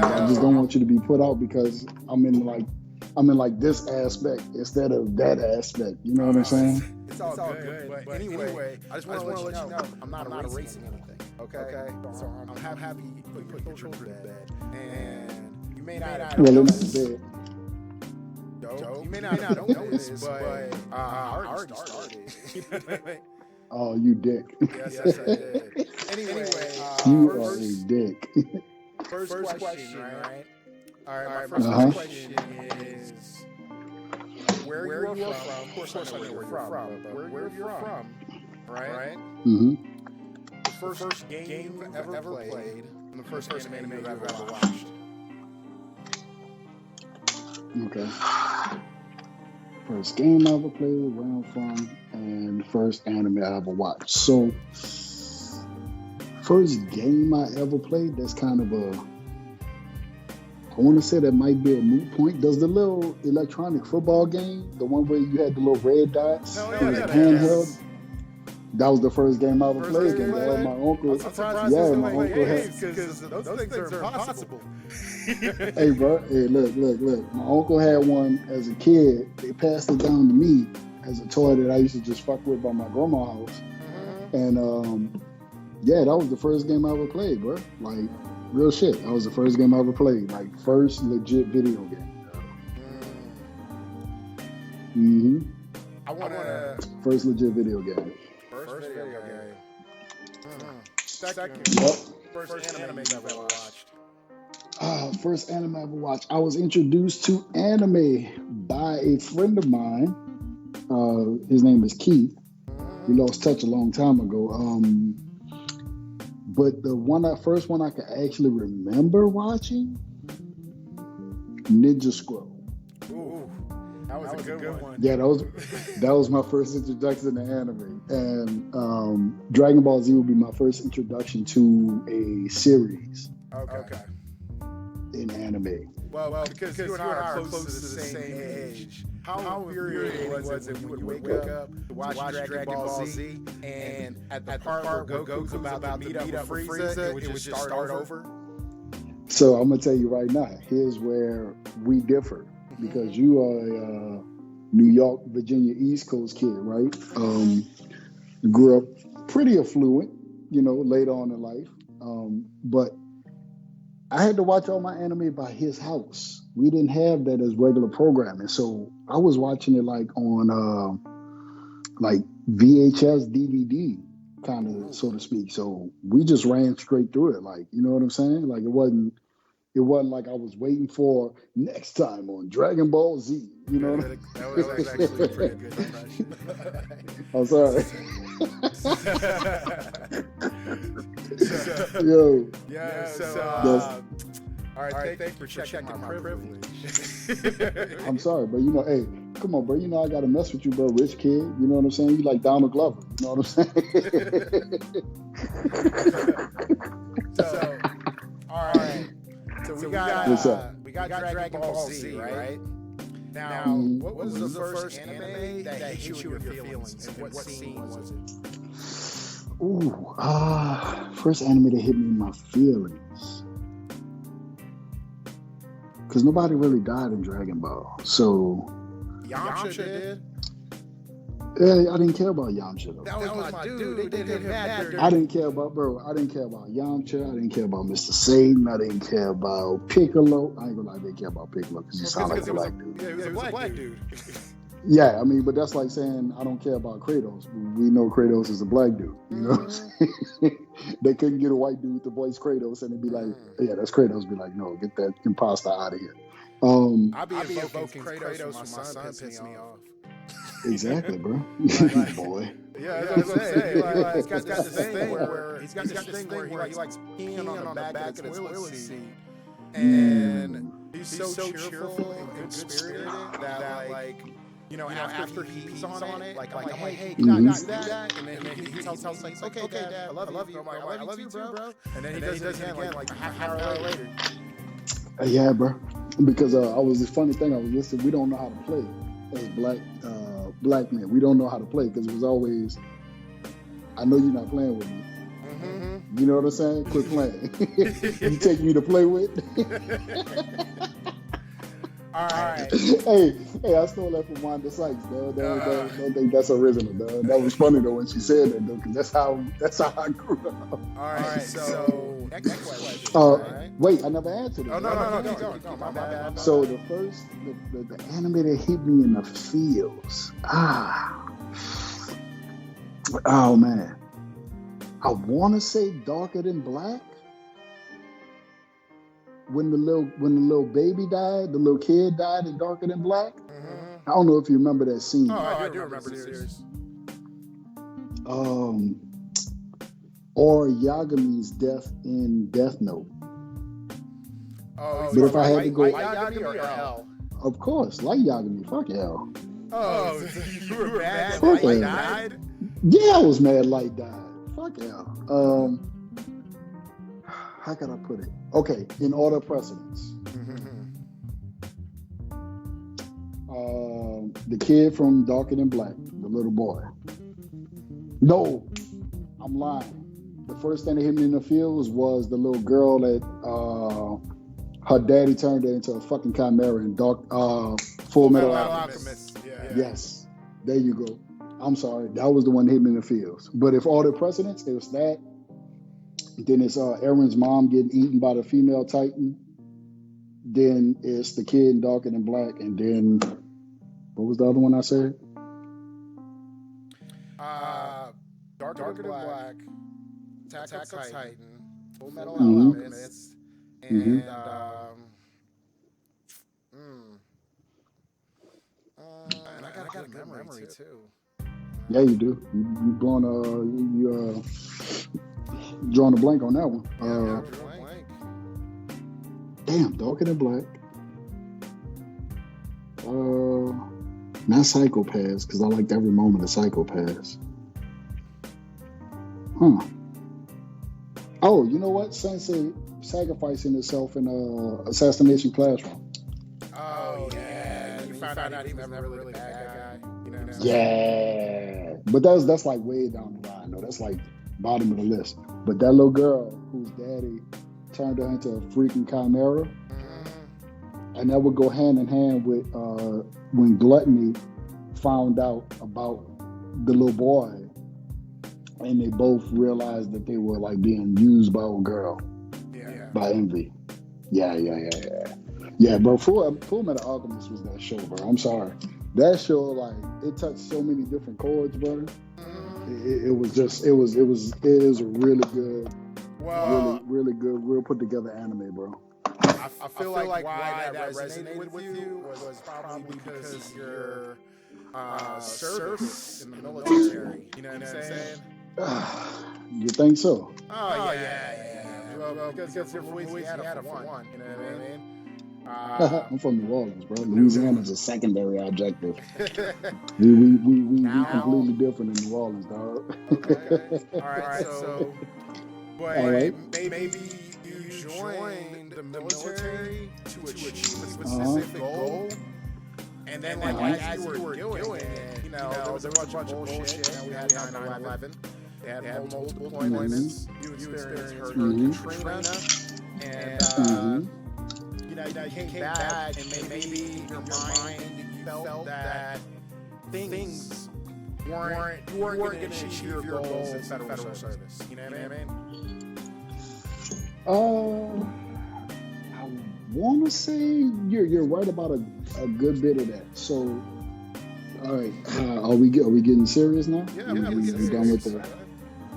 I just don't want you to be put out because I'm in like this aspect instead of that aspect. You know what I'm saying? It's all good. But anyway, I just want to let you know I'm not erasing anything. Okay? So I'm happy you put your children to bed. And you may not Well, they're not in bed. You may not know this, but I already started. Oh, you dick. Yes, I did. Anyway, You are a dick. First question, right? All right, my first question is where you are from. Of course, I know where you're from, but where you're from, right? Mm-hmm. The first game you've ever played, and the first anime you've ever watched. Okay. First game I ever played, where I'm from, and first anime I ever watched. So, first game I ever played, that's kind of I want to say that might be a moot point. Does the little electronic football game, the one where you had the little red dots, it was a handheld? That was the first game I ever played. And my uncle, my uncle had. Because those things are impossible. Hey, bro, hey, look. My uncle had one as a kid. They passed it down to me as a toy that I used to just fuck with by my grandma's house. And that was the first game I ever played, bro. Like, real shit. That was the first game I ever played. Like, first legit video game. Mm-hmm. I want to. First legit video game. First video game. Second. Yep. First anime you ever watched. First anime I ever watched. I was introduced to anime by a friend of mine. His name is Keith. We lost touch a long time ago. But the first one I could actually remember watching, Ninja Scroll. Ooh, that was a good one. Yeah, that was my first introduction to anime. And Dragon Ball Z would be my first introduction to a series. Okay. In anime. Well, because you and I are close to the same age. How infuriating was it when you would wake up to watch Dragon Ball Z, and at the part where Goku's about to meet up with Frieza, it would just start over? So I'm going to tell you right now, here's where we differ. Because you are a New York, Virginia, East Coast kid, right? Grew up pretty affluent, later on in life. But I had to watch all my anime by his house. We didn't have that as regular programming. So I was watching it like on like VHS, DVD, kind of, so to speak. So we just ran straight through it. Like, you know what I'm saying? Like it wasn't like I was waiting for next time on Dragon Ball Z. You know what I mean? That was actually a pretty good impression. I'm sorry. Yo. Yeah, all right, thank you for checking my privilege. I'm sorry, but hey, come on, bro. I gotta mess with you, bro. Rich kid, you know what I'm saying? You like Donald Glover, you know what I'm saying? So, all right. So we got Dragon Ball Z, right? Now, what was the first anime that hit you with your feelings, and what scene was it? Ooh, first anime that hit me in my feelings. Because nobody really died in Dragon Ball, so. Yamcha did. Yeah, I didn't care about Yamcha though. That was my dude. They did him bad. I didn't care about Yamcha. I didn't care about Mr. Satan. I didn't care about Piccolo. I ain't gonna lie, I didn't care about Piccolo because he sounded like a black dude. Yeah, he was a black dude. Yeah, I mean, but that's like saying I don't care about Kratos. We know Kratos is a black dude. You know what I'm saying? They couldn't get a white dude to voice Kratos and it'd be like, yeah, that's Kratos. Be like, no, get that imposter out of here. I'll be invoking Kratos when my son pisses me off. Exactly, bro. Boy. Yeah, that's what I'm saying. He's got this thing where he likes peeing on the back of the toilet seat. And he's so cheerful and good-spirited that, like, after he pees on it, like, I'm like, hey, can I do that? And then he tells me, like, okay, Dad, I love you. I love you too, bro. And then he does it again, like, a half hour later. Yeah, bro. Because the funny thing, I was listening, we don't know how to play as black men. We don't know how to play because it was always, I know you're not playing with me. You know what I'm saying? Quit playing. You take me to play with. All right. Hey, I stole that from Wanda Sykes, dog. Don't think that's original, dog. That was funny though when she said that, though, because that's how I grew up. All right. So next question. Right? Wait, I never answered it. Oh no, keep going. My bad. So the anime that hit me in the feels. Oh man, I want to say Darker Than Black. When the little baby died, the little kid died in Darker Than Black. I don't know if you remember that scene. Oh, I do remember the series. Or Yagami's death in Death Note. Oh, but if I had to go, Light Yagami or L? Of course, Light Yagami. Fuck L. Oh, you were mad Fuck Light L. died? Yeah, I was mad Light died. Fuck L. How can I put it? Okay, in order of precedence. The kid from Darker Than Black, the little boy. No, I'm lying. The first thing that hit me in the feels was the little girl that her daddy turned her into a fucking chimera in Full Metal Alchemist. Yeah. Yes, there you go. I'm sorry, that was the one that hit me in the feels. But if order of precedence, it was that. Then it's Aaron's mom getting eaten by the female Titan. Then it's the kid in Darker Than Black. And then, what was the other one I said? Darker Than Black, Attack of Titan, Full Metal Alchemist, and and I got a good memory too. Yeah, you do. You blowing you drawing a blank on that one. Damn, Darker Than Black. Not Psychopaths, because I liked every moment of Psychopaths. Oh, you know what? Sensei sacrificing himself in Assassination Classroom. Oh yeah, you found out he was never really the bad guy. You know? Yeah, but that's like way down the line though. That's like bottom of the list. But that little girl whose daddy turned her into a freaking chimera, and that would go hand in hand with when Gluttony found out about the little boy, and they both realized that they were like being used by old girl, by Envy. Yeah, bro. Full Metal Alchemist was that show, bro. I'm sorry, that show like it touched so many different chords, bro. It is a really good, really good, real put together anime, bro. I feel like why that resonated with you was probably because your service in the military. You know what I'm saying? You think so? Oh yeah. Well, because you're from Louisiana for one. You know what I mean? I'm from New Orleans, bro. Louisiana's a secondary objective. we completely different in New Orleans, dog. Okay. All right. So, but maybe you joined the military to achieve a specific goal, and then as you were doing it, you know, there was a bunch of bullshit. You know, we had 9/11. They had multiple deployments. You experienced Hurricane Katrina, and you came back, and maybe in your mind you felt that things weren't going to achieve your goals in federal service. You know what I mean? I want to say you're right about a good bit of that. So, all right, are we getting serious now? Yeah, we done with that.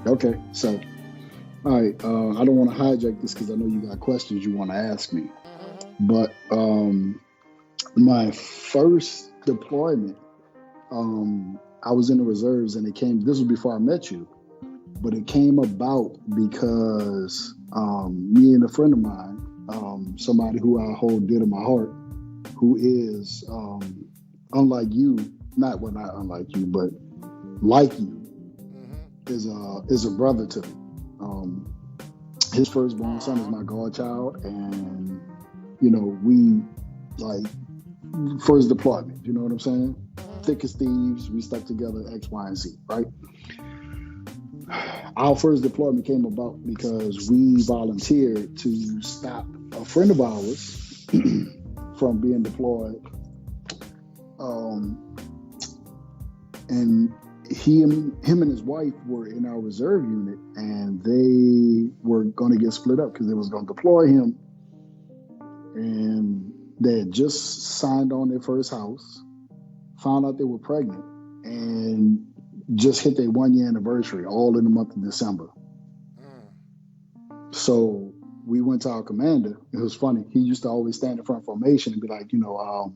Okay, so, all right, I don't want to hijack this because I know you got questions you want to ask me. But my first deployment, I was in the reserves, and this was before I met you, but it came about because me and a friend of mine, somebody who I hold dear to my heart, who is unlike you, not unlike you, but like you, is a brother to me. His firstborn son is my godchild, and you know, we like first deployment, you know what I'm saying? Thick as thieves, we stuck together, X, Y, and Z, right? Our first deployment came about because we volunteered to stop a friend of ours from being deployed. And him and his wife were in our reserve unit, and they were going to get split up because they was going to deploy him. And they had just signed on their first house, found out they were pregnant, and just hit their 1 year anniversary, all in the month of December. So we went to our commander. It was funny. He used to always stand in front of formation and be like, how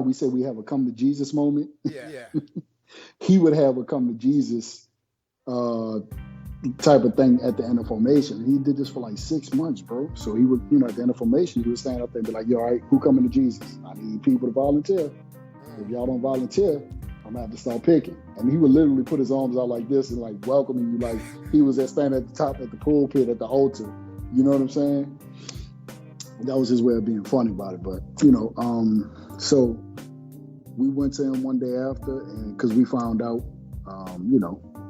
we say we have a come to Jesus moment? Yeah. He would have a come to Jesus type of thing at the end of formation. He did this for like 6 months, bro. So he would, at the end of formation, he would stand up there and be like, yo, all right, who coming to Jesus? I need people to volunteer. If y'all don't volunteer, I'm gonna have to start picking. And he would literally put his arms out like this and like welcoming you, like he was standing at the top at the pulpit at the altar. You know what I'm saying? That was his way of being funny about it. But so we went to him one day after, and because we found out,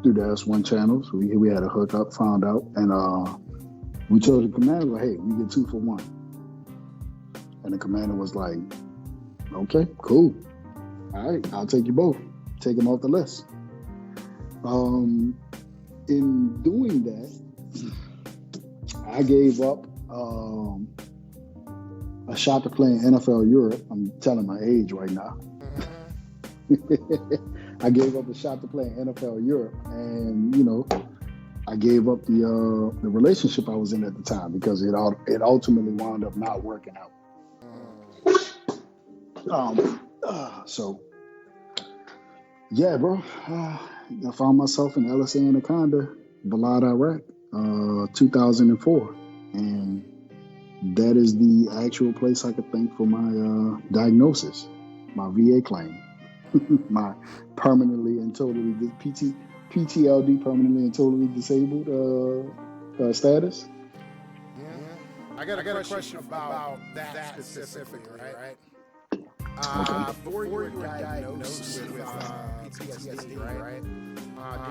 through the S1 channels, we had a hookup, found out, and we told the commander, like, hey, we get 2 for 1. And the commander was like, okay, cool. All right, I'll take you both. Take them off the list. In doing that, I gave up a shot to play in NFL Europe. I'm telling my age right now. I gave up a shot to play in NFL Europe, and I gave up the relationship I was in at the time because it ultimately wound up not working out. So yeah, bro, I found myself in LSA Anaconda, Balad, Iraq, 2004, and that is the actual place I could thank for my diagnosis, my VA claim. My permanently and totally PTLD, permanently and totally disabled status. I got a question about that specifically, right? Before you were diagnosed with PTSD, right?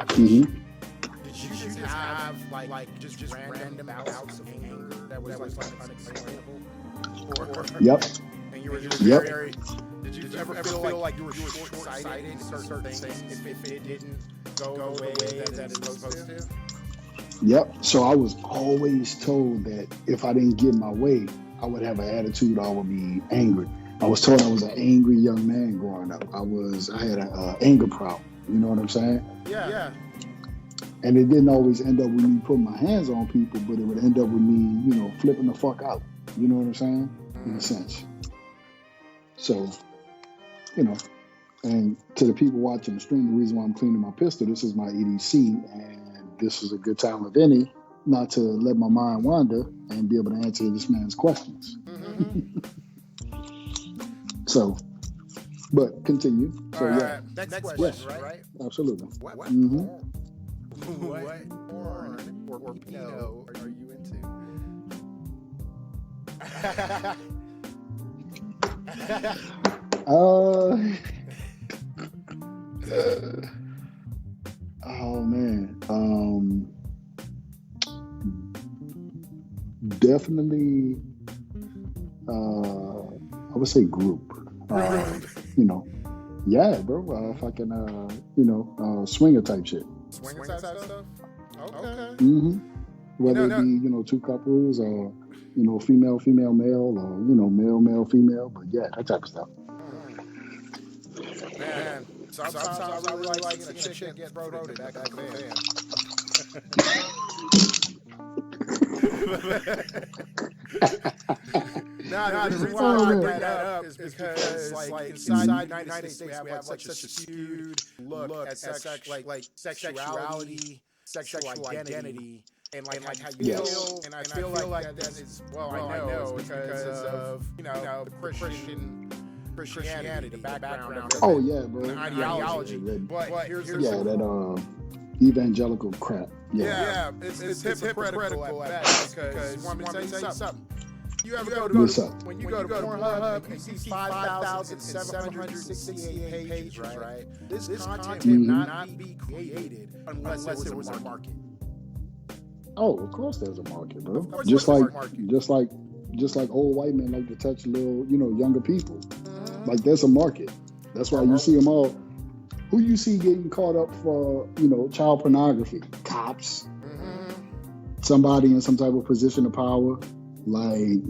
Did you just have like just random bouts of anger that was like unexplainable? Yep. And you were very. Did you ever feel like you were short-sighted in certain things if it didn't go the way that it was supposed to? Yep. So I was always told that if I didn't get my way, I would have an attitude. I would be angry. I was told I was an angry young man growing up. I had an anger problem. You know what I'm saying? Yeah. And it didn't always end up with me putting my hands on people, but it would end up with me, flipping the fuck out. You know what I'm saying? In a sense. So, and to the people watching the stream, the reason why I'm cleaning my pistol, this is my EDC, and this is a good time of any not to let my mind wander and be able to answer this man's questions. So, but continue. So, yeah. Next question, right? Absolutely. What porn or porno are you into? Oh man. Definitely I would say group. Yeah, bro. Fucking swinger type shit. Swinger type stuff? Okay. Whether it be, 2 couples or female, male, or male, female, but yeah, that type of stuff. Man, sometimes I really like seeing a chick get throated back in the van. Now, the reason why I bring that up is because, like, inside the United States, we have such a skewed look at sexuality, sexual identity, and like how you feel. And I feel like that is, well, I know, because of, Christianity, the background of it. Oh, yeah, bro. The ideology. But here's that evangelical crap. Yeah, it's hypocritical at best, because you want me to tell you something. You ever go What's to up? when you go to Pornhub and you see 5,768 pages, right? This content would not be created unless there was a market. Oh, of course there's a market, bro. Of course Just there's a like market. just like old white men like to touch little, younger people. Like there's a market. That's why you see them all. Who you see getting caught up for, child pornography? Cops. Somebody in some type of position of power, like.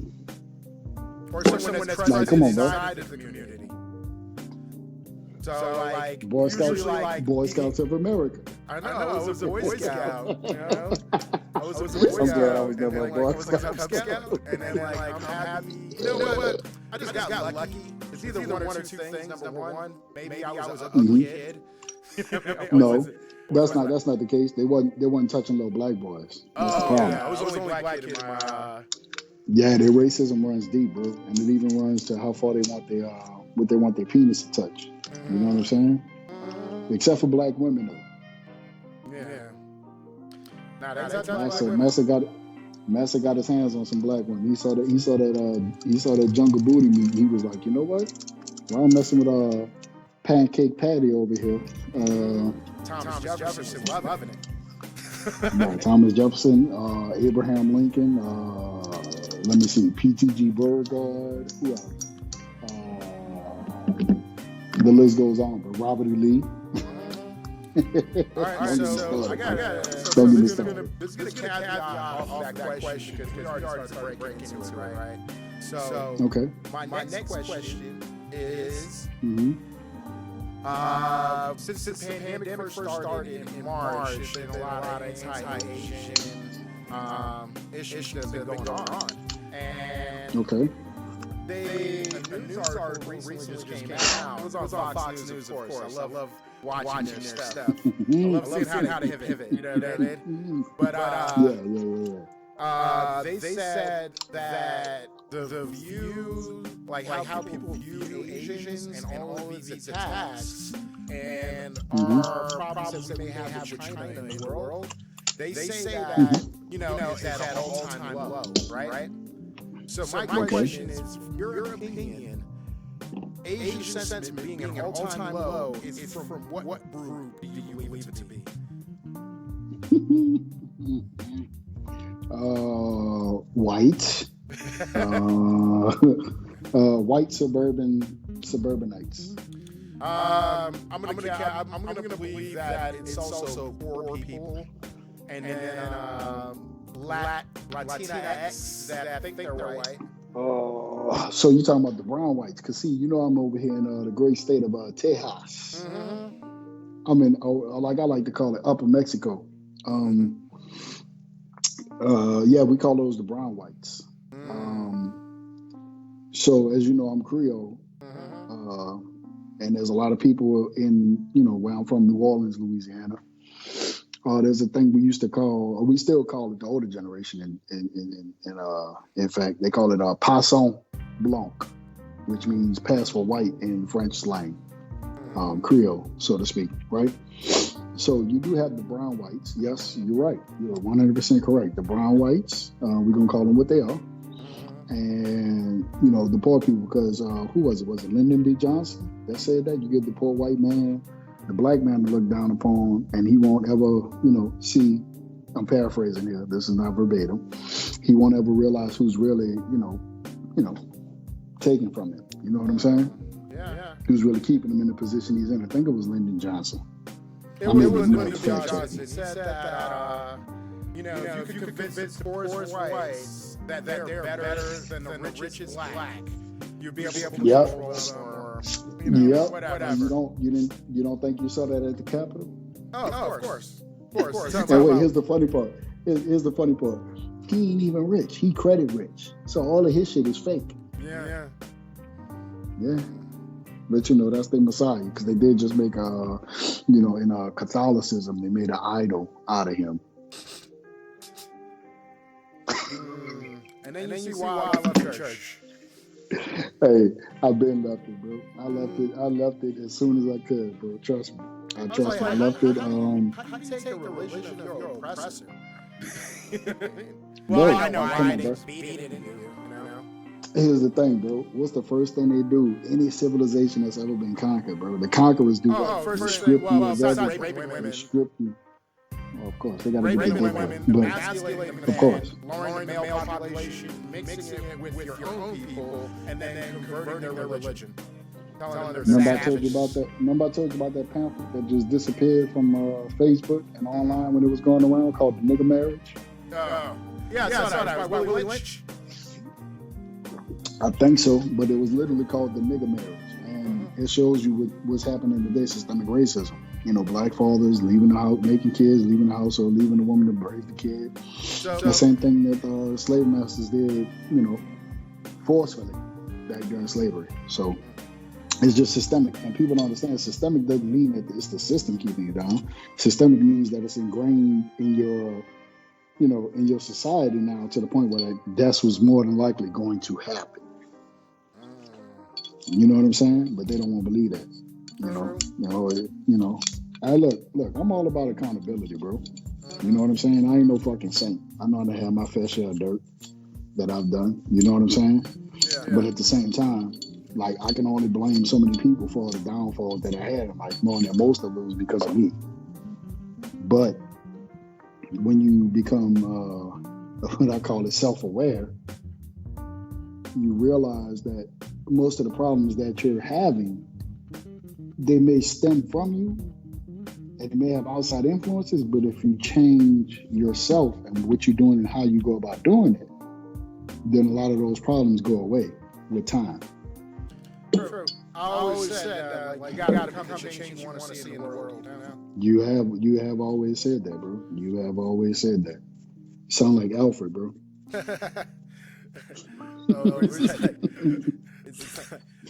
Or someone that's present come on, bro. inside of the community. So like Boy Scouts, like Boy Scouts of America. I know, I was a Boy Scout. I was a Boy I'm Scout. glad I was never a Boy I was a Cub Scout. And then like I'm happy. You know what? I just got lucky. It's either one or two things. Number one, maybe I was a kid. No, that's not the case. They wasn't touching little black boys. That's the problem. Yeah, I was the only black kid in my. Yeah, their racism runs deep, bro, and it even runs to how far they want their penis to touch. You know what I'm saying? Except for black women, though. Yeah. Now Massa got his hands on some black women. He saw that jungle booty meat. He was like, you know what? Well, I'm messing with Pancake Patty over here. Thomas Jefferson was loving it. No, Thomas Jefferson, Abraham Lincoln. Let me see, PTG Beauregard. Who else? The list goes on, but Robert E. Lee. All right, so I got it. Don't get me started. This is going to caveat off that question because we already started breaking into it, right? So, okay. My next question is, since the pandemic first started in March, there's been a lot of anti-Asian issues that have been going on. And okay. A news article recently just came out. It was on Fox News, of course. I love watching their stuff. I love seeing how they pivot, you know what I mean? But they said that the view, like how people view Asians and all of these attacks and our problems that we have with China in the world, they say that, is at an all-time low, right? So my question is, from your opinion, Asian sentiment being an all-time low is from what group do you believe it to be? White. White suburbanites. I'm gonna believe that it's also poor people, and then Latinx that think they're white. So you're talking about the brown whites? Cause see, I'm over here in the great state of Tejas. I'm in, like I like to call it, Upper Mexico. Yeah, we call those the brown whites. So as you know, I'm Creole, and there's a lot of people in, where I'm from, New Orleans, Louisiana. There's a thing we used to call, or we still call it, the older generation. In fact, they call it Passant Blanc, which means pass for white in French slang, Creole, so to speak, right? So you do have the brown whites. Yes, you're right. You're 100% correct. The brown whites, we're going to call them what they are. And, the poor people, because who was it? Was it Lyndon B. Johnson that said that? You give the poor white man, the black man to look down upon, and he won't ever, see, I'm paraphrasing here, this is not verbatim, he won't ever realize who's really, taking from him. You know what I'm saying? Yeah. Who's really keeping him in the position he's in. I think it was Lyndon Johnson. It was Lyndon Johnson. He said that, if you could convince poorest whites that they're better than the richest black, you'd be able to control them or, whatever. You don't think you saw that at the Capitol? Oh, of course. And wait, here's the funny part. Here's the funny part. He ain't even rich. He credit rich. So all of his shit is fake. Yeah. But that's their Messiah, because they did just make in Catholicism, they made an idol out of him. And then you see why I left church. Hey, I've been left it, bro. I left it as soon as I could, bro. Trust me. I left it. How do you take the religion of your oppressor? Well, I know I didn't beat it in you, Here's the thing, bro. What's the first thing they do? Any civilization that's ever been conquered, bro. The conquerors do that. First They thing, strip you of besides everything. raping They women, strip you. Well, of course, they got to get raping their women, dick out. But emasculating the of men, course, lowering the male population, mixing it with your own people, and then converting their religion. Telling them remember they're I told you about that. Remember I told you about that pamphlet that just disappeared from Facebook and online when it was going around called the nigger marriage. Yeah, I saw that. By Willie Lynch. I think so, but it was literally called the nigger marriage, and it shows you what's happening today: systemic racism. You know, black fathers leaving the house, making kids, leaving the house, or leaving the woman to raise the kid. The same thing that slave masters did, you know, forcefully back during slavery. So it's just systemic, and people don't understand. Systemic doesn't mean that it's the system keeping you down. Systemic means that it's ingrained in your, you know, in your society now to the point where that's what's more than likely going to happen. You know what I'm saying? But they don't want to believe that. You know. I look. I'm all about accountability, bro. You know what I'm saying? I ain't no fucking saint. I know I have my fair share of dirt that I've done. You know what I'm saying? Yeah. But at the same time, like, I can only blame so many people for the downfall that I had in life, knowing that most of it was because of me. But when you become what I call it self-aware, you realize that most of the problems that you're having, they may stem from you and they may have outside influences, but if you change yourself and what you're doing and how you go about doing it, then a lot of those problems go away with time. True. I always said that, like, you gotta become the change you want to see in the world. You have always said that, bro. You have always said that. You sound like Alfred, bro.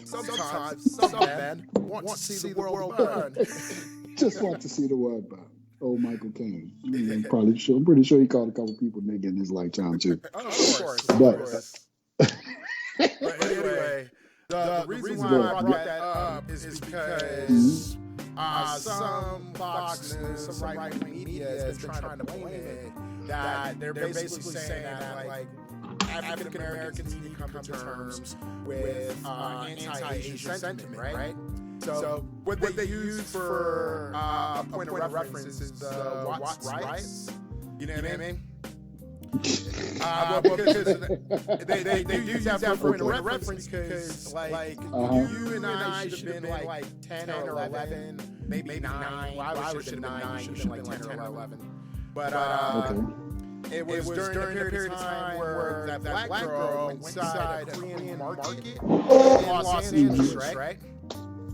Sometimes some men want to see the world burn. Just want to see the world burn. Oh, Michael Caine. I'm pretty sure he called a couple people nigga in his lifetime too. Of course. But anyway, the reason why I brought that up is because some Fox News, some right-wing media has been trying to blame it that they're basically saying that, like, African Americans need to come to terms with anti-Asian sentiment, right? So what they use for a point of reference is the Watts riots. You know what I mean? Because they use that for point of reference because, like, you and I should have been like 10 or 11, maybe 9. Well, I should have been 9. You should have been like 10 or 11. But it was during a period of time where that black girl went inside a Korean market in Los Angeles, right?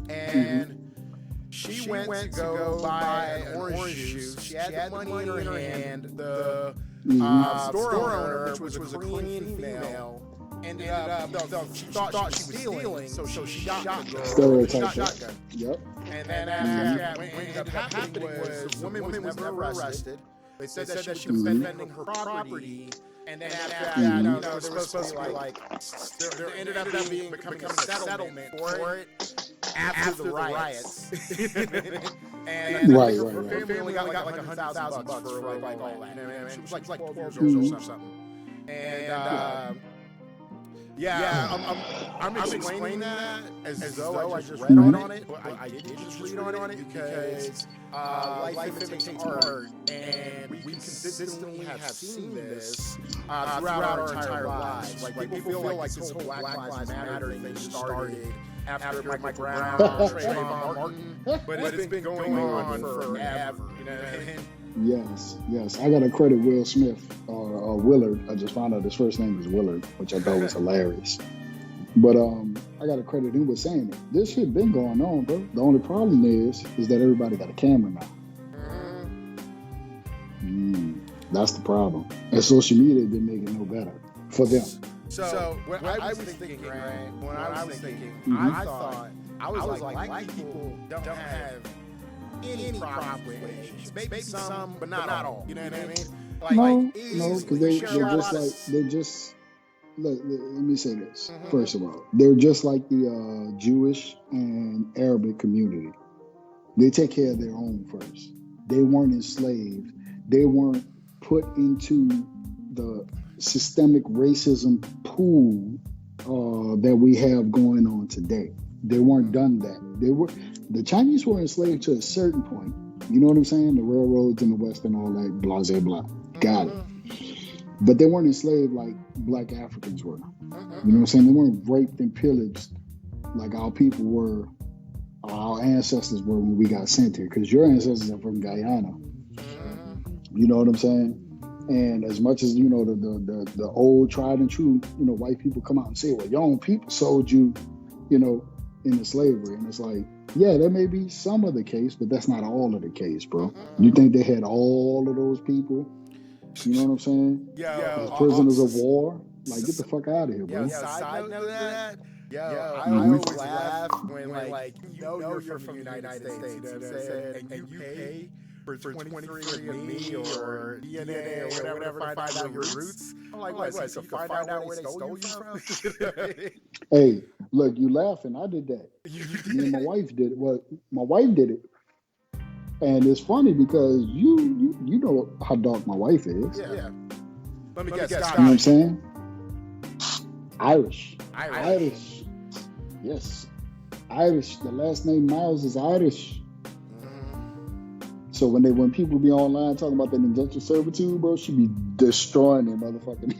And she went to go buy an orange juice. She had the money in her hand. The store owner, which was a Korean female, ended up, she thought she was stealing, so she shot the girl with a shotgun. Yep. And then after that, what ended up happening was the woman was never arrested. They said that she was defending her property, and then after that, there was supposed to be like there ended up becoming a settlement for it after the riots. And her family only got like $100,000 for like all that. You know what I mean? She was like 12 years old or something. And I'm explaining that as though I just read on it, but I didn't just read on it because life imitates art, and we consistently have seen this throughout our entire lives. Like, people feel like this whole Black Lives Matter thing started after Michael Brown, Trayvon Martin, but it's been going on forever. You know what I mean? Yes. I gotta credit Will Smith or Willard. I just found out his first name is Willard, which I thought was hilarious. But I gotta credit him with saying it. This shit been going on, bro. The only problem is that everybody got a camera now. That's the problem. And social media didn't make it no better for them. So when I was thinking, right? When I was thinking, I thought I was like, black people don't have any problem with Asians. Maybe some, but not all. You know what I mean? No, because they're just. Let me say this. First of all, they're just like the Jewish and Arabic community. They take care of their own first. They weren't enslaved. They weren't put into the systemic racism pool that we have going on today. They weren't done that. The Chinese were enslaved to a certain point. You know what I'm saying? The railroads in the West and all that, blah, blah, blah. Got it. But they weren't enslaved like black Africans were. You know what I'm saying? They weren't raped and pillaged like our people were, our ancestors were when we got sent here. Because your ancestors are from Guyana. You know what I'm saying? And as much as, you know, the old tried and true, you know, white people come out and say, well, your own people sold you, you know, into slavery. And it's like, yeah, that may be some of the case, but that's not all of the case, bro. You think they had all of those people? You know what I'm saying? Yo, as prisoners of war? Like, get the fuck out of here, bro. Side note to that. I always laugh when like you know you're from the United States, you know what I'm saying? And you pay for 23andMe or DNA or whatever to find out your roots. I'm like, what? So you can find out where they stole you from? Hey, look, you laughing. I did that. Me and my wife did it. Well, my wife did it. And it's funny because you know how dark my wife is. Yeah. Let me guess. You know what I'm saying? Irish. Yes. Irish. The last name Miles is Irish. So when people be online talking about that indentured servitude, bro, she be destroying them motherfucking.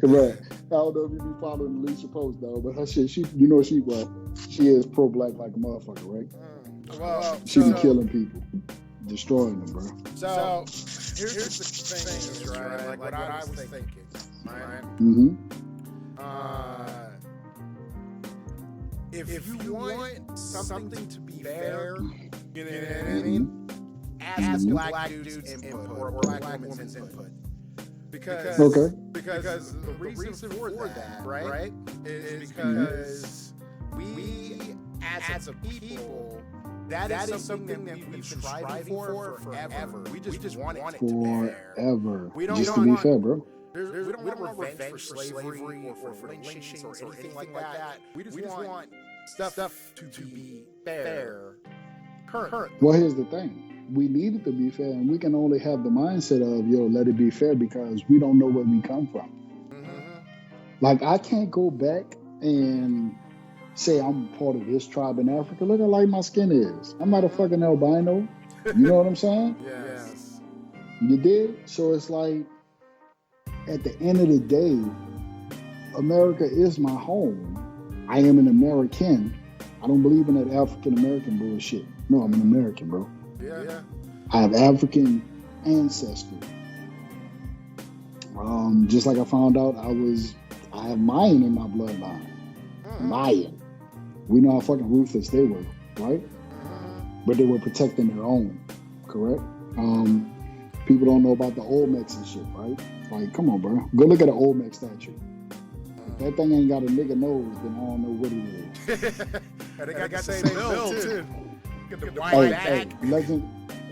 Right. I don't know if you be following Alicia Post though, but her shit, she is pro-black like a motherfucker, right? Well, she be killing people, destroying them, bro. So here's the thing, right? Like what I was thinking, right? If you want something to be fair, you know what I mean? Ask black dudes' input or black women's input. Because the reason for that, right, is because we as a people, that is something that we've been striving for forever. We just want it to be fair. Forever. We don't just to be fair, bro. We don't want revenge for slavery or for lynchings or anything like that. We just want stuff to be fair. Currently. Well, here's the thing. We need it to be fair, and we can only have the mindset of, let it be fair because we don't know where we come from. Like, I can't go back and say I'm part of this tribe in Africa. Look how light my skin is. I'm not a fucking albino. You know what I'm saying? Yes. You did? So it's like, at the end of the day, America is my home. I am an American. I don't believe in that African American bullshit. No, I'm an American, bro. Yeah. I have African ancestry. Just like I found out I have Mayan in my bloodline. Mayan. We know how fucking ruthless they were, right? But they were protecting their own, correct? People don't know about the Olmecs and shit, right? Like, come on, bro. Go look at an Olmec statue. If that thing ain't got a nigga nose, then I don't know what it is. And they got the same build, too. Hey,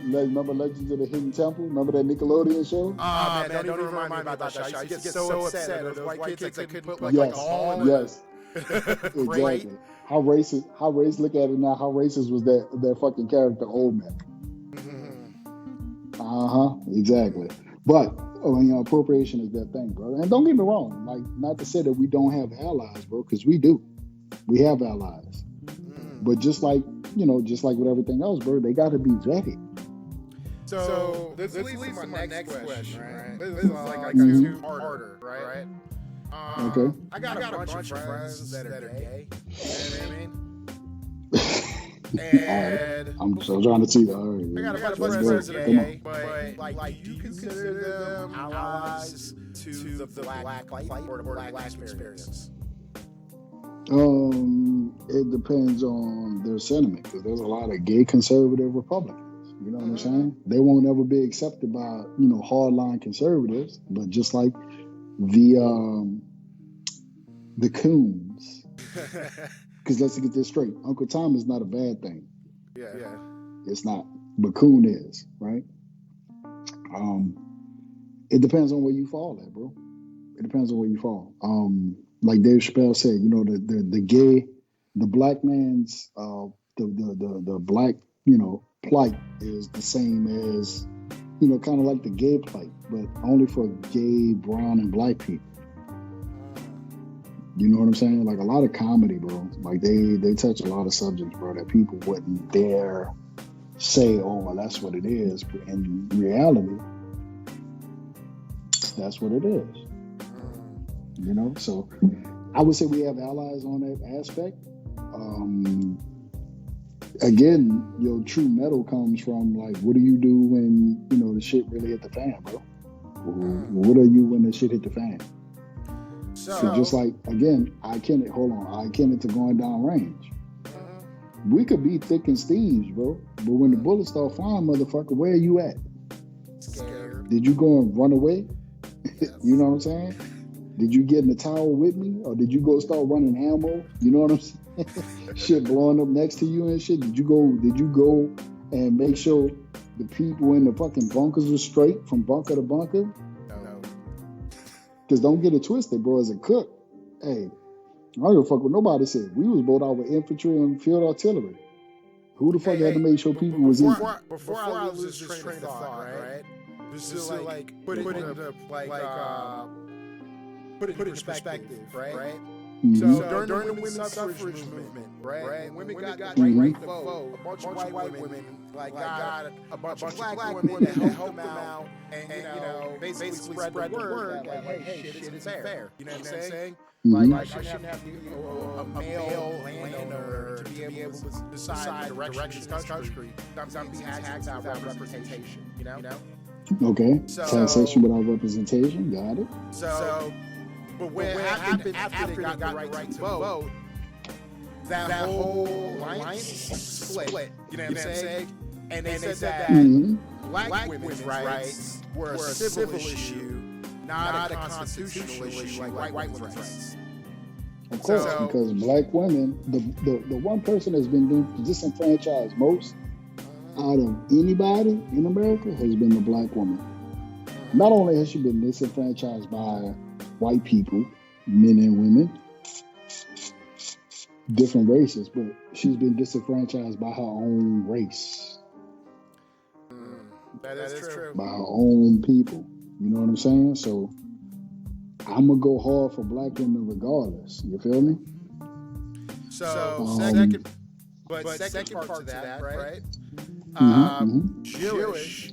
remember Legends of the Hidden Temple? Remember that Nickelodeon show? Oh, man, don't even remind me about that show. I used to get so upset at those white kids that couldn't put all in it. Exactly. How racist, look at it now, how racist was that fucking character, Olmec? Exactly. But, appropriation is that thing, bro. And don't get me wrong, like, not to say that we don't have allies, bro, because we do. We have allies. But just like with everything else, bro, they got to be vetted. So this leads to my next question, right? This is like a two-parter, right? Okay. I got a bunch of friends that are gay. You know what I mean? And I'm so trying to see. All right, I got a bunch of friends that are gay, but like, do you consider them allies to the black fight or the black experience? It depends on their sentiment, because there's a lot of gay conservative Republicans. You know what I'm saying? They won't ever be accepted by hardline conservatives, but just like the coons. Because let's get this straight, Uncle Tom is not a bad thing. Yeah. It's not, but coon is, right? It depends on where you fall at, bro. It depends on where you fall. Like Dave Chappelle said, the black man's the black plight is the same as kind of like the gay plight, but only for gay, brown, and black people. You know what I'm saying? Like a lot of comedy, bro. Like they touch a lot of subjects, bro, that people wouldn't dare say, oh, well, that's what it is. But in reality, that's what it is. So I would say we have allies on that aspect. Again, your true metal comes from like, what do you do when, the shit really hit the fan, bro? What are you when the shit hit the fan? So just like, again, I akin it to going down range. We could be thick and Steve's, bro. But when the bullets start flying, motherfucker, where are you at? Scared. Did you go and run away? You know what I'm saying? Did you get in the tower with me? Or did you go start running ammo? You know what I'm saying? Shit blowing up next to you and shit. Did you go and make sure the people in the fucking bunkers were straight from bunker to bunker? No. Because don't get it twisted, bro. As a cook, hey, I don't give a fuck what nobody said. We was both out with infantry and field artillery. Who the fuck had to make sure people was eating? Before I lose this train of thought, right? Just to like put it into perspective, right? Mm-hmm. So during the women's suffrage movement, right? When women got right to vote, a bunch of white women got a bunch of black women to help them out, and basically spread the word that hey, shit isn't fair. You know what I'm saying? Mm-hmm. Like I shouldn't have to be a male landowner to be able to decide the direction of this country. Sometimes these tags out representation, you know? Okay. Taxation without representation. Got it. So but what happened after they got the right to vote, that whole alliance split. You know what I'm saying? And they said that black women's rights were a civil issue, not a constitutional issue like white women's rights. Of course, because black women, the one person that's been disenfranchised most out of anybody in America has been the black woman. Not only has she been disenfranchised by white people, men and women, different races, but she's been disenfranchised by her own race. That is true. By her own people. You know what I'm saying? So I'm going to go hard for black women regardless. You feel me? So, second part to that, right? Jewish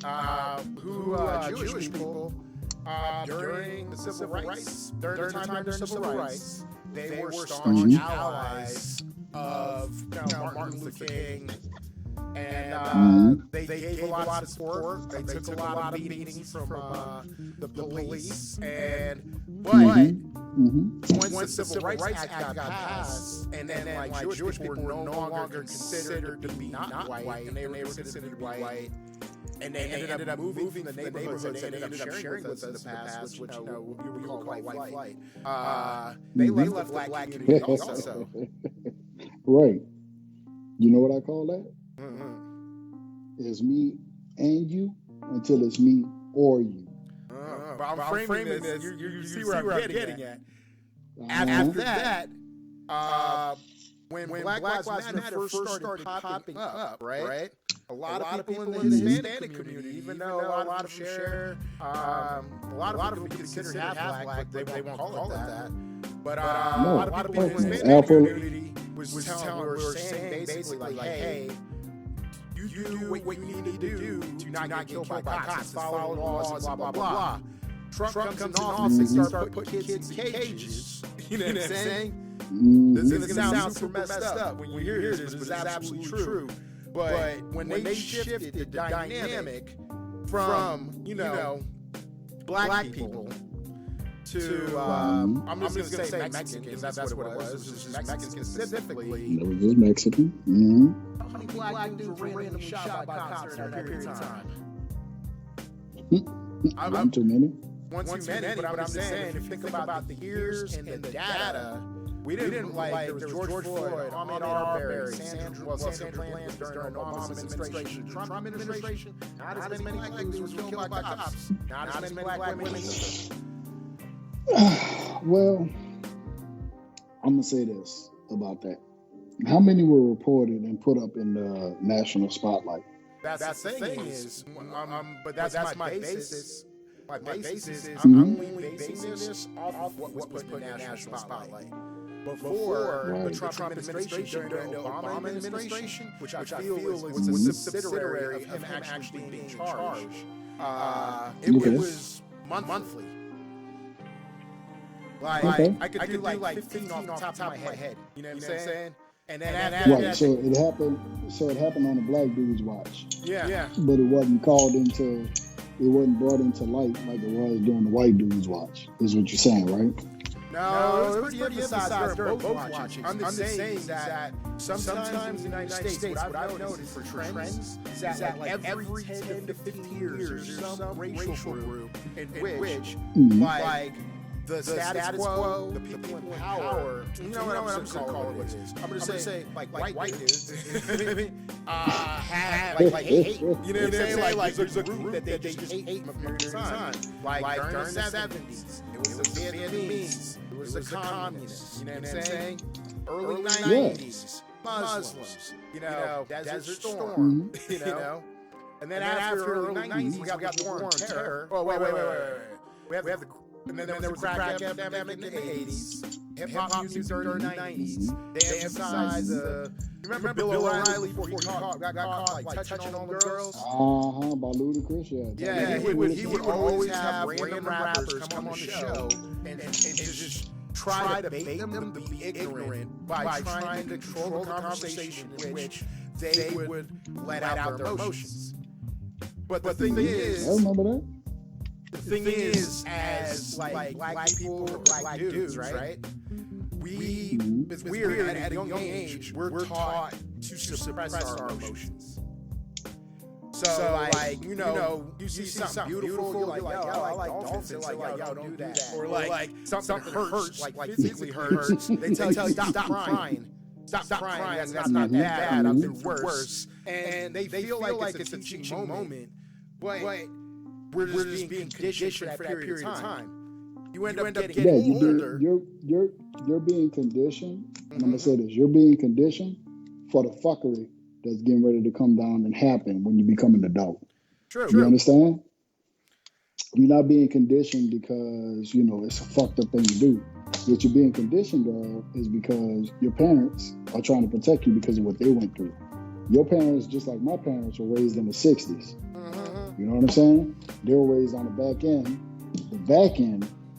people, during the civil rights, during the time during the civil rights, they were staunch allies of Martin Luther King, and they gave a lot of support. They took a lot of meetings from the police, but once the Civil Rights Act got passed, and then like Jewish people were no longer considered to be not white, and they were considered to be white. And they ended up moving from the neighborhoods they ended up sharing with us in the past, which we call white flight. They left the black community also. Right. You know what I call that? It's me and you until it's me or you. But I'm framing this. You see where I'm getting at. After that, when Black Lives Matter first started popping up, right? A lot of people in the Hispanic community, even though a lot of them share, a lot of people consider half black, but they won't call it that. But a lot of people in the Hispanic community were saying basically like, hey, you do what you need to do to not get killed by cops, follow laws, and blah, blah, blah. Trump comes in office and starts putting kids in cages. You know what I'm saying? This is going to sound super messed up when you hear this, but it's absolutely true. But when they shifted the dynamic from, black people to, I'm just going to say Mexican, because that's what it was. It was just Mexican specifically. It was just Mexican. How many black dudes were randomly shot by cops during that period of time? One too many. One too many, but I'm just saying, if you think about the years and the data, we didn't like, there was George Floyd, Ahmaud Arbery, Sandra Bland during Obama's administration, Trump administration, not as many black dudes were killed by cops, not as many black women either. Well, I'm going to say this about that. How many were reported and put up in the national spotlight? that's the thing is, but that's my basis. My basis is Mhm. I'm only basing this off of what was put in the national spotlight. Before Right. the Trump administration, during the Obama administration, which I feel was a subsidiary of him actually being in charge, it Okay. was monthly. Like, Okay. I could do like 15 off the top of my head. You know what I'm saying? And then Right. So it happened. So it happened on the Black Dudes Watch, yeah. but it wasn't called into. It wasn't brought into light like it was during the White Dudes Watch. Is what you're saying, right? No, it was pretty emphasized during both watching. I'm just saying that sometimes in the United States, what I've noticed for trends is that like every 10 to 15 years, there's some racial group in which, Mhm. like, the status quo, the people in power, you know what I'm just gonna call it what it is. I'm gonna say like white dudes, have like hate. You know what I'm saying? Like there's a group that they just hate from a period of time. Like during the 70s, it was the Vietnamese, it was the communists. You know what I'm saying? Early 90s, Muslims. You know, Desert Storm. You know, and then after early 90s, we got the war on terror. Oh wait. We have the. And then there was the crack epidemic in the 80s. Hip-hop music during the 90s. They emphasized, you remember Bill O'Reilly before he got caught like touching all the girls? By Ludacris, yeah. Yeah, he would always have random rappers come on the show and just try to bait them to be ignorant by trying to control the conversation in which they would let out their emotions. But the thing is, I remember that. the thing is, as like black people or black dudes, right? It's weird at a young age, we're taught to suppress our emotions. So like, you see something beautiful, you're like, yo, I like dolphins. They're like, yo, don't do that. Or like something hurts, like physically hurts. They tell you, stop crying. Stop crying. That's not that bad. I'm doing worse. And they feel like it's a teaching moment, but we're just being conditioned for that period of time. You end up getting older. You're being conditioned, and I'm gonna say this: you're being conditioned for the fuckery that's getting ready to come down and happen when you become an adult. True. You understand? You're not being conditioned because it's a fucked up thing to do. What you're being conditioned of is because your parents are trying to protect you because of what they went through. Your parents, just like my parents, were raised in the 60s. You know what I'm saying? They were raised on the back end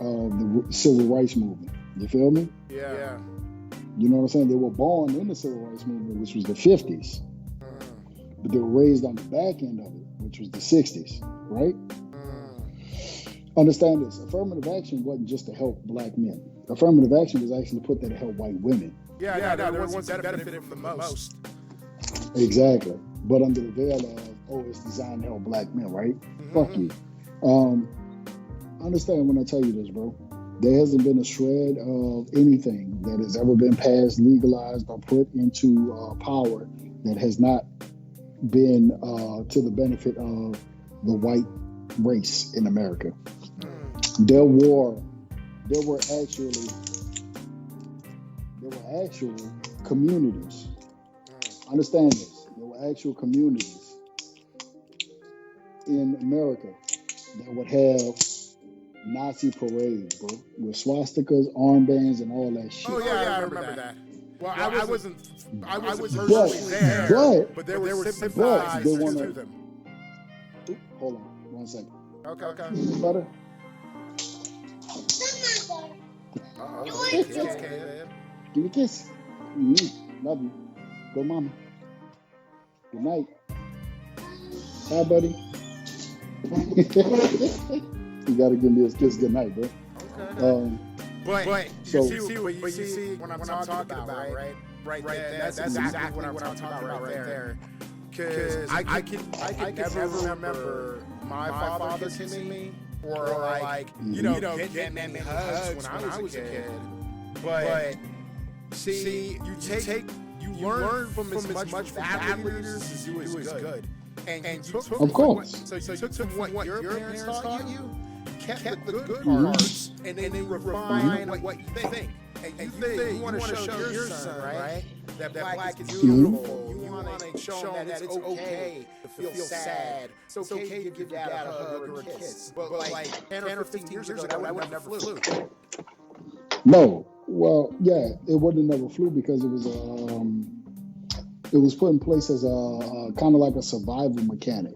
of the civil rights movement. You feel me? Yeah. You know what I'm saying? They were born in the civil rights movement, which was the 50s. But they were raised on the back end of it, which was the 60s, right? Understand this. Affirmative action wasn't just to help black men. Affirmative action was actually put there to help white women. Yeah, they're the ones that benefited from the most. Exactly. But under the veil of, it's designed to help black men, right? Fuck you. Understand when I tell you this, bro. There hasn't been a shred of anything that has ever been passed, legalized, or put into power that has not been to the benefit of the white race in America. There were actual communities. Understand this. There were actual communities in America that would have Nazi parades, bro, with swastikas, armbands, and all that shit. Oh yeah, I remember that. Well, I wasn't personally there, but there were sympathizers to them. Hold on, 1 second. Okay. Better? Okay. Give me a kiss. Love you. Go, mama. Good night. Bye, buddy. You gotta give me a kiss good night, bro. Okay. But so you see what I'm talking about, right? Right there. That's exactly what I'm talking about right there. Because I can never remember my father kissing me or like getting me hugs when I was a kid. But see, you learn from as much bad leaders as you do as good. And you took of course. So you took from what your parents taught you, kept the good parts, and then you refine what you think. And you think you want to show your son, right? That black is beautiful. You want to show him that it's okay to feel sad. It's okay to give dad a hug or a kiss. But like 10 or 15 years ago, that would have never flew. No. Well, yeah, it would have never flew because it was put in place as a kind of like a survival mechanic.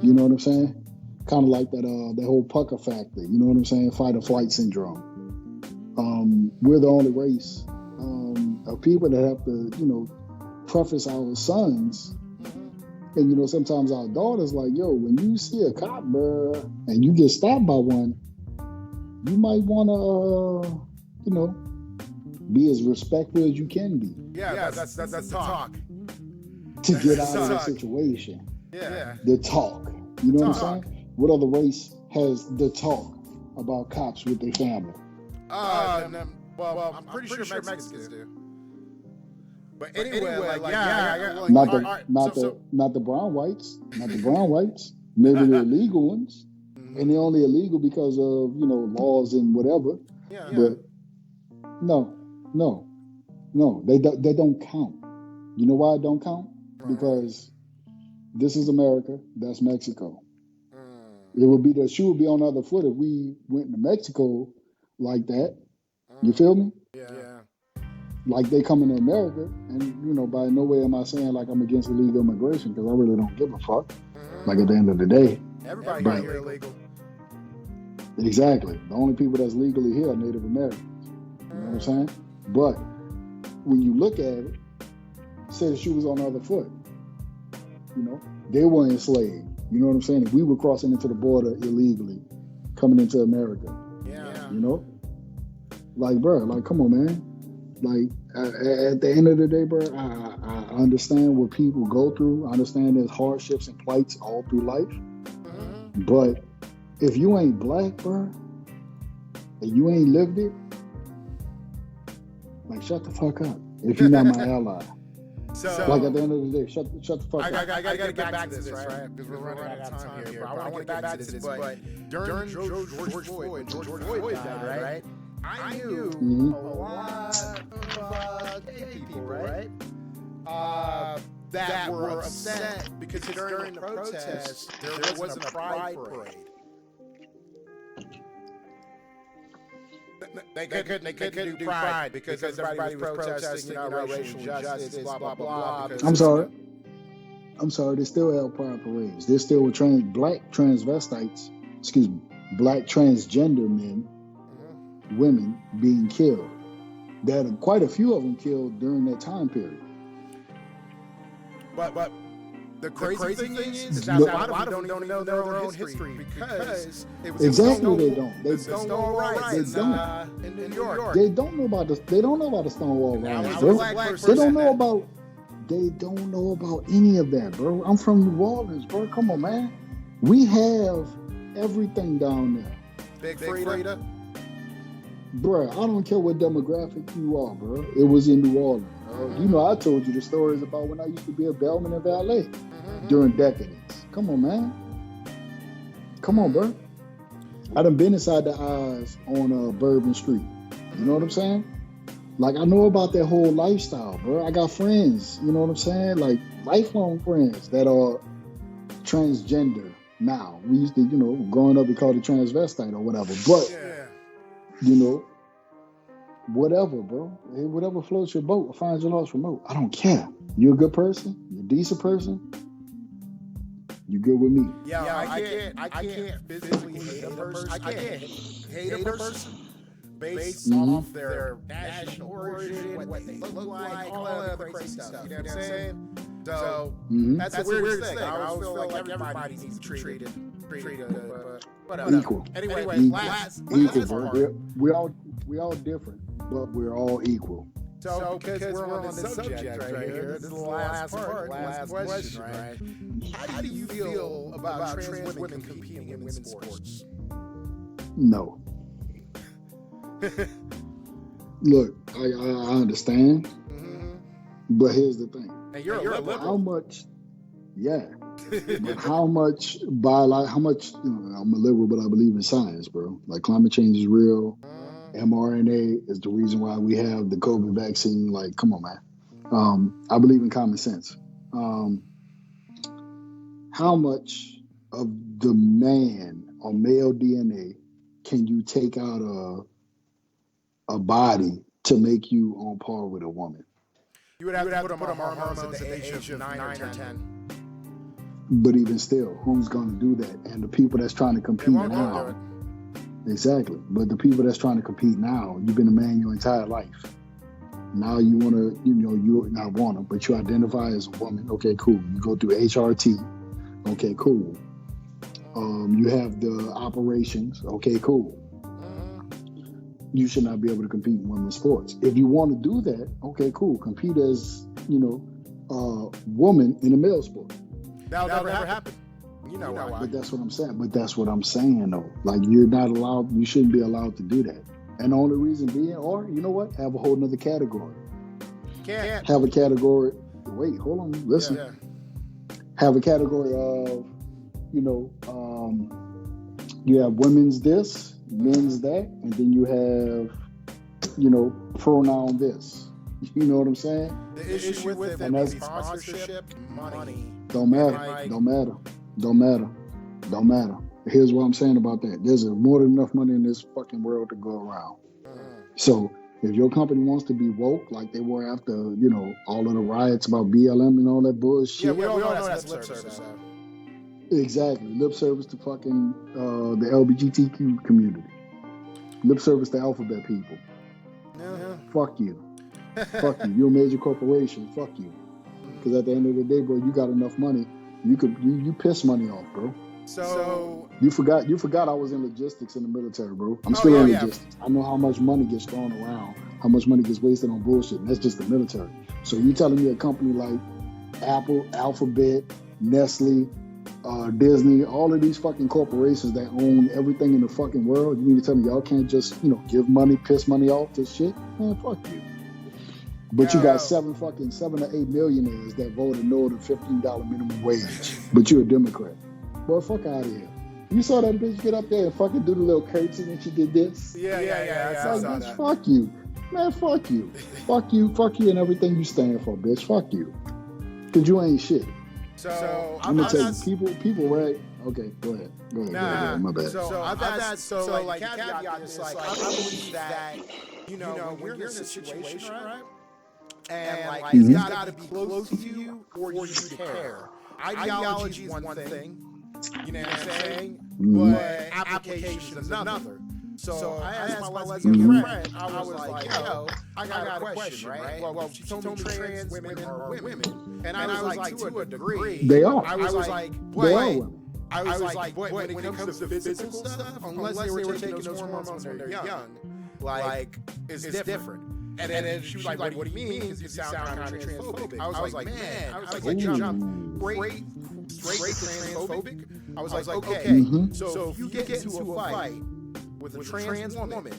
You know what I'm saying? Kind of like that whole pucker factor. You know what I'm saying? Fight or flight syndrome. We're the only race of people that have to, preface our sons. And, sometimes our daughters like, yo, when you see a cop, bro, and you get stopped by one, you might want to, be as respectful as you can be. Yeah, that's the talk. To get out of the situation. Yeah. The talk. You know what I'm saying? What other race has the talk about cops with their family? Well, I'm pretty sure Mexicans do. But anyway, not the brown whites, not the brown whites. Maybe the illegal ones, and they're only illegal because of laws and whatever. Yeah. But no, they don't count. You know why it don't count? Because this is America, that's Mexico. The shoe would be on the other foot if we went to Mexico like that. You feel me? Yeah. Like they come into America, and by no way am I saying like I'm against illegal immigration, because I really don't give a fuck. Like at the end of the day, everybody here illegal. Exactly. The only people that's legally here are Native Americans. You know what I'm saying? But when you look at it, say the shoe was on the other foot. They were enslaved. You know what I'm saying? If we were crossing into the border illegally, coming into America. Yeah. Like, bro, like, come on, man. Like, at the end of the day, bro, I understand what people go through. I understand there's hardships and plights all through life. But if you ain't black, bro, and you ain't lived it, like, shut the fuck up. If you're not my ally. So, like, at the end of the day, shut the fuck up. I gotta get back to this, right? Because we're running out of time here. But I want to get back to this. But during George Floyd died, right? I knew a lot of gay people, right? That were upset because during the protest, there wasn't a pride parade. They couldn't do pride because everybody was protesting, racial justice, blah, blah, blah. I'm sorry, they still held pride parades. There still were black transvestites, black transgender men, women being killed. There are quite a few of them killed during that time period. But the crazy thing is that a lot of them don't even know their own history because it was exactly they don't. They don't. In New York. They don't know about the Stonewall riots, bro. They don't know about any of that, bro. I'm from New Orleans, bro. Come on, man. We have everything down there. Big Frida. Bro, I don't care what demographic you are, bro. It was in New Orleans. I told you the stories about when I used to be a bellman and valet during decades. Come on, man. Come on, bro. I done been inside the eyes on Bourbon Street. You know what I'm saying? Like, I know about that whole lifestyle, bro. I got friends, you know what I'm saying? Like, lifelong friends that are transgender now. We used to, growing up, we called it transvestite or whatever. But, whatever, bro. Hey, whatever floats your boat or finds your lost remote. I don't care. You're a good person. You're a decent person. You good with me. I can't physically hate a person. I can't hate a person based off their national origin, what they look like, all that other crazy stuff. You know what I'm saying? So that's the weirdest thing. I always feel like everybody needs to be treated, but whatever. Equal. Anyway, last bro. We're all different, but we're all equal. So because we're on this subject right here, this is the last part, last question, right? How do you feel about trans women competing in women's sports? No. Look, I understand, but here's the thing. And you're a liberal. How much? Yeah, But how much I'm a liberal, but I believe in science, bro. Like climate change is real. mRNA is the reason why we have the COVID vaccine. Like, come on, man. I believe in common sense. How much of the man or male DNA can you take out of a body to make you on par with a woman? You would have to put them on hormones at the age of 9 or 10. But even still, who's going to do that? And the people that's trying to compete now. Exactly. But the people that's trying to compete now, you've been a man your entire life. Now you want to, you not want to, but you identify as a woman. Okay, cool. You go through HRT. Okay, cool. You have the operations. Okay, cool. You should not be able to compete in women's sports. If you want to do that, okay, cool. Compete as, a woman in a male sport. That'll never happen. You know why. But that's what I'm saying. Though. Like, you're not allowed, you shouldn't be allowed to do that. And the only reason being, or, you know what? Have a whole nother category. Can't. Have a category. Wait, hold on. Listen. Yeah. Have a category of, you have women's this, men's that, and then you have, pronoun this. You know what I'm saying? The issue with it is sponsorship, money. Don't matter. Here's what I'm saying about that. There's more than enough money in this fucking world to go around. So if your company wants to be woke, like they were after, all of the riots about BLM and all that bullshit. Yeah, we all know that's lip service. Exactly. Lip service to fucking the LGBTQ community. Lip service to alphabet people. Yeah. Fuck you. Fuck you. You're a major corporation. Fuck you. Because at the end of the day, bro, you got enough money. You piss money off, bro. So you forgot I was in logistics in the military, bro. I'm still in logistics. I know how much money gets thrown around, how much money gets wasted on bullshit. And that's just the military. So you telling me a company like Apple, Alphabet, Nestle, Disney, all of these fucking corporations that own everything in the fucking world, you mean to tell me y'all can't just, give money, piss money off this shit? Man, fuck you. But you got 7 to 8 millionaires that voted no to $15 minimum wage. But you're a Democrat. Boy, fuck out of here. You saw that bitch get up there and fucking do the little curtsy when she did this? Yeah. I saw that. Fuck you. Man, fuck you. Fuck you and everything you stand for, bitch. Fuck you. Because you ain't shit. So I'm gonna tell you, people right? Okay, go ahead. Go ahead. My bad. So I've had like caveat this, like I believe that when you're in a situation, right? And like it's gotta be close to you or you care. Ideology is one thing, you know what I'm saying? But application is another. So I asked my lesbian friend, I was like, yo, I got a question, right? Well, she told me trans women are women. And I was like, to a degree. They are. I was like, they are women. I was like, but when it comes to physical stuff, unless they were taking those hormones when they're young, like, it's different. And then she was like, what do you mean? Because you sound kind of transphobic. I was like, man, I was like, jump straight transphobic. I was like, okay, so if you get into a fight with a trans woman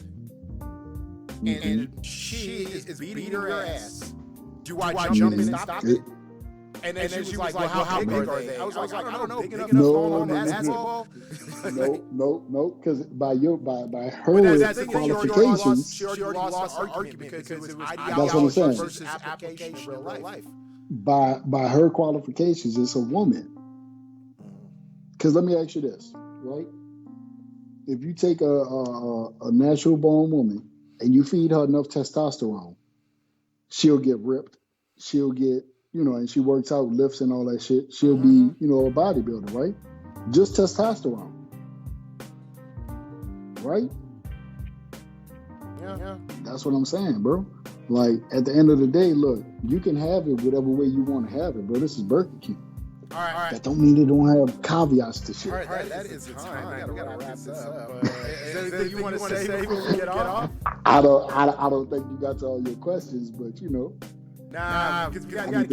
and she is beating your ass, do I jump in and stop it? And then she was like, well, how big are they? I was like, I don't know, big enough to fall on basketball? No, because by her qualifications, she already lost the argument because it was ideology versus application in real life. By her qualifications, it's a woman. Because let me ask you this, right? If you take a natural born woman and you feed her enough testosterone, she'll get ripped. She'll get, and she works out, lifts and all that shit. She'll be, a bodybuilder, right? Just testosterone. Right? Yeah. That's what I'm saying, bro. Like, at the end of the day, look, you can have it whatever way you want to have it, bro. This is Burger King. All right. That don't mean they don't have caveats to shit. All right, that is time. We gotta wrap this up. Is there anything you want to say before we get off? I don't think you got to all your questions, but Nah, because we gotta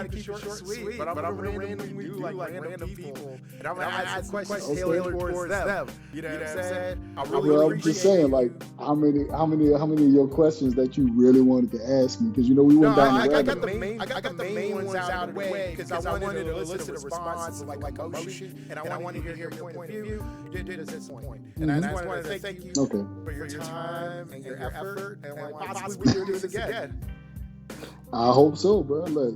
keep it short and sweet. But I'm gonna randomly do like random people, and I'm gonna ask questions tailored towards them. You know what I'm saying? I'm just saying, like, how many of your questions that you really wanted to ask me? Because we went down the rabbit hole. I got the main ones out of the way because I wanted to elicit a response like emotion, and I wanted to hear your point of view. You did at this point, and I just wanted to thank you for your time and your effort, and like possibly we do this again. I hope so, bro. Look,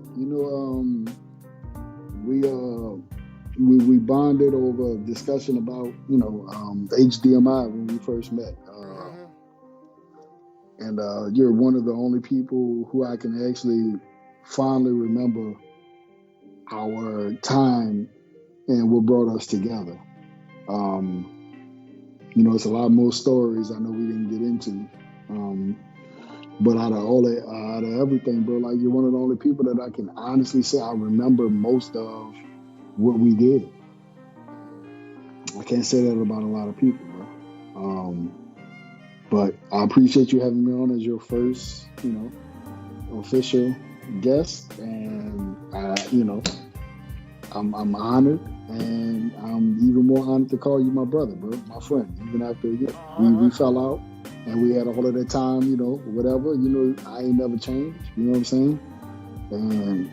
we bonded over a discussion about HDMI when we first met, and you're one of the only people who I can actually fondly remember our time and what brought us together. It's a lot more stories I know we didn't get into. But out of everything, bro, like you're one of the only people that I can honestly say I remember most of what we did. I can't say that about a lot of people, bro. But I appreciate you having me on as your first, official guest, and I'm honored, and I'm even more honored to call you my brother, bro, my friend. Even after we fell out. And we had all of that time, whatever, I ain't never changed, you know what I'm saying? And,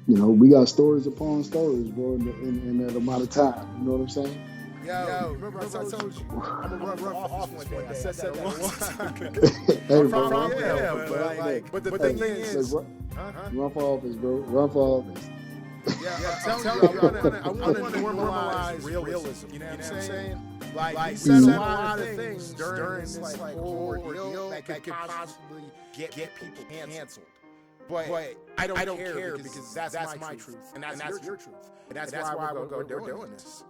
we got stories upon stories, bro, in that amount of time, you know what I'm saying? Yo, remember I told you, I'm gonna run off one day. I said that a long time ago. But the thing is, run for office, bro, run for office. I'm telling you, I want to normalize realism, you know what I'm saying? Like, you said a lot of things during this whole ordeal that could possibly get people canceled. But I don't care because that's my truth, and that's your truth. And that's why we're doing this.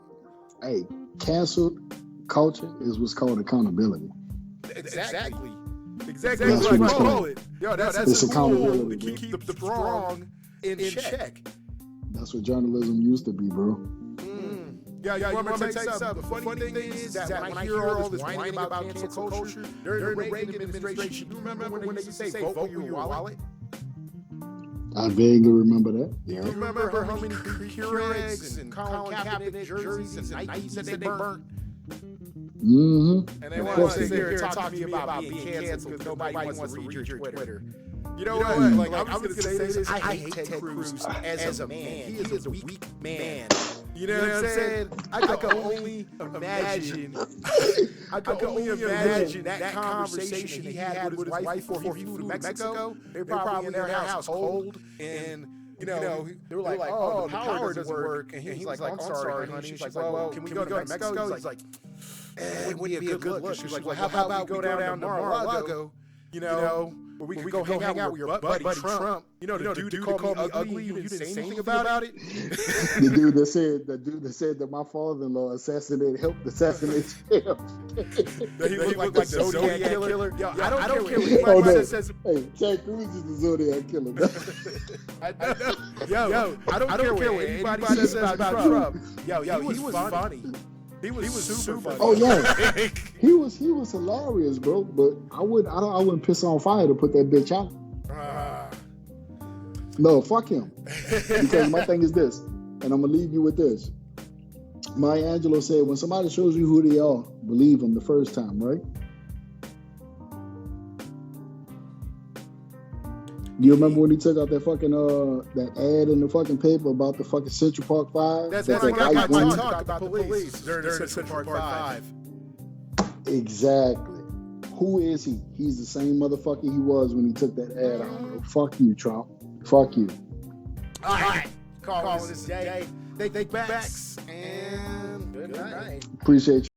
Hey, canceled culture is what's called accountability. Exactly. That's what I call it. Yo, that's accountability to keep the strong in check. That's what journalism used to be, bro. Yeah, you want me to tell you something? The funny thing is that when I hear all this whining about cancel culture, during the Reagan administration, you remember when they used to say, vote with your wallet? I vaguely remember that. Yeah. You remember how many Keurigs and Colin Kaepernick jerseys and Nikes that they burnt? Mm-hmm. And they want to sit here and talk to me about being canceled because nobody wants to read your Twitter. You know what? Like, I'm just going to say this. I hate Ted Cruz as a man. He is a weak man. You know what I'm saying? I can only imagine. I can only imagine that conversation he had with his wife before he flew to Mexico. They were probably in their house cold, and they were like, "Oh, the power doesn't work." And he's like, "I'm sorry, honey." She's like, "Well, can we go to Mexico?" He's like, "It wouldn't be a good look." She's like, "Well, how about we go down to Mar-a-Lago? Where we could go hang out with your buddy Trump. The dude who called me ugly, you didn't say anything about it." The dude that said that my father-in-law helped assassinate him. That he looked like the Zodiac killer. Yo, I don't care what anybody says. Hey, Ted Cruz is the Zodiac killer. I don't care what anybody says about Trump. Yo, he was funny. He was super funny. Oh yeah, he was hilarious, bro. But I wouldn't piss on fire to put that bitch out. No, fuck him. Because my thing is this, and I'm gonna leave you with this. Maya Angelou said, "When somebody shows you who they are, believe them the first time, right?" You remember when he took out that fucking that ad in the fucking paper about the fucking Central Park 5? That's when I got my talk about the police during the Central Park 5. Exactly. Who is he? He's the same motherfucker he was when he took that ad out, bro. Fuck you, Trump. Fuck you. All right. Calling this day. They backs and good night. Appreciate you.